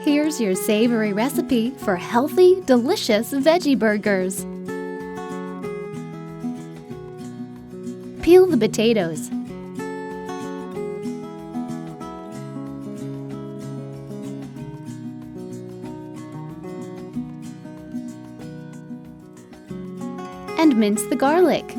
Here's your savory recipe for healthy, delicious veggie burgers. Peel the potatoes. And mince the garlic.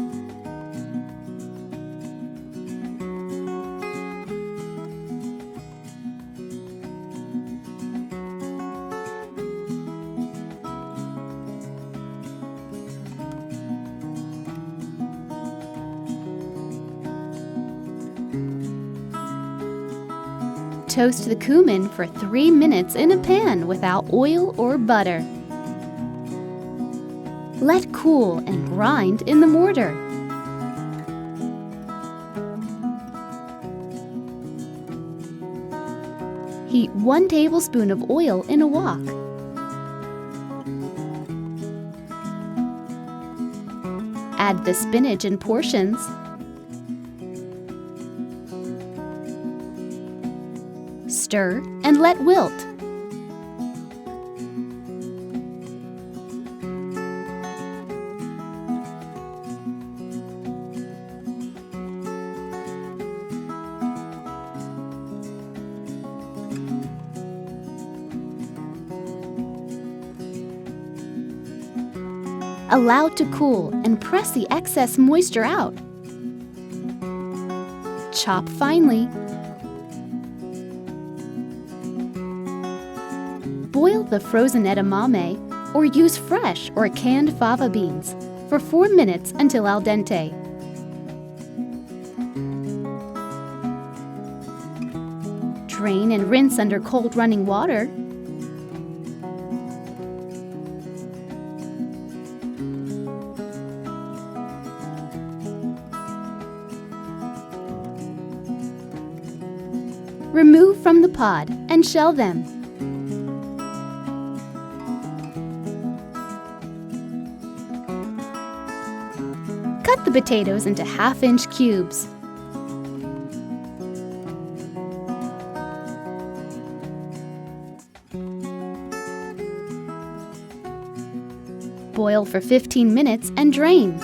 Toast the cumin for 3 minutes in a pan without oil or butter. Let cool and grind in the mortar. Heat 1 tablespoon of oil in a wok. Add the spinach in portions. Stir and let wilt. Allow to cool and press the excess moisture out. Chop finely. Boil the frozen edamame or use fresh or canned fava beans for 4 minutes until al dente. Drain and rinse under cold running water. Remove from the pod and shell them. Cut the potatoes into half-inch cubes. Boil for 15 minutes and drain.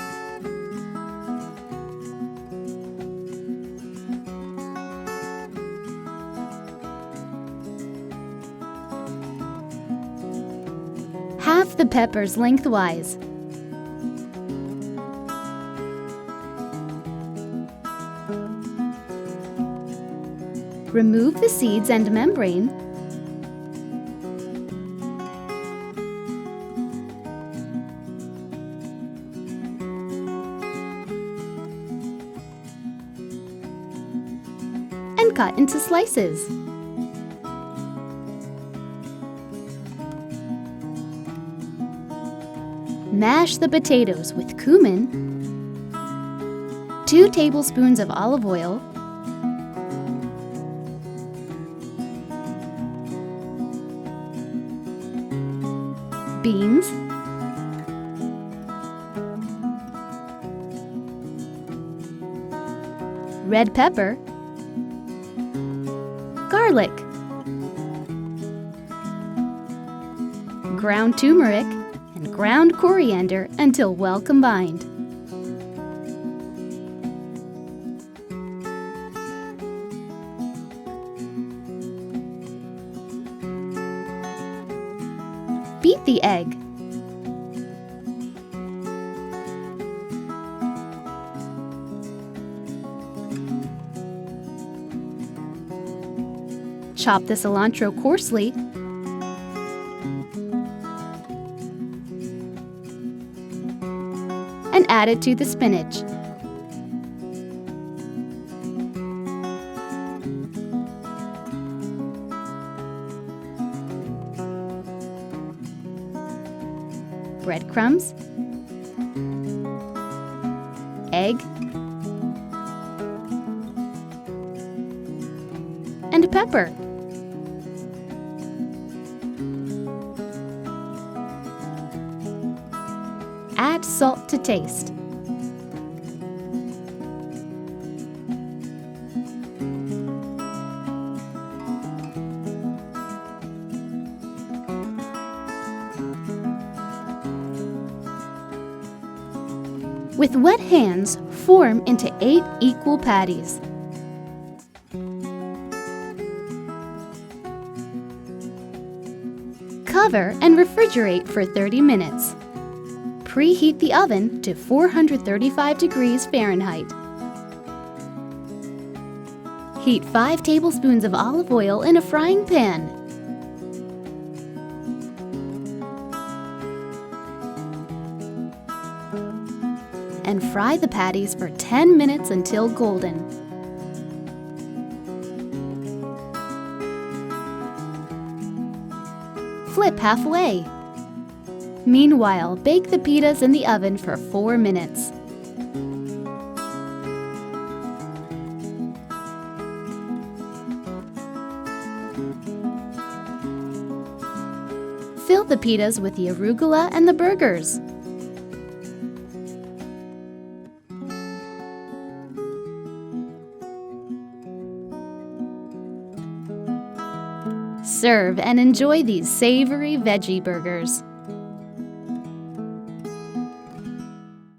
Halve the peppers lengthwise. Remove the seeds and membrane. And cut into slices. Mash the potatoes with cumin, 2 tablespoons of olive oil, beans, red pepper, garlic, ground turmeric, and ground coriander until well combined. Beat the egg. Chop the cilantro coarsely. And add it to the spinach. Breadcrumbs, egg, and pepper. Add salt to taste. With wet hands, form into 8 equal patties. Cover and refrigerate for 30 minutes. Preheat the oven to 435 degrees Fahrenheit. Heat 5 tablespoons of olive oil in a frying pan. And fry the patties for 10 minutes until golden. Flip halfway. Meanwhile, bake the pitas in the oven for 4 minutes. Fill the pitas with the arugula and the burgers. Serve and enjoy these savory veggie burgers.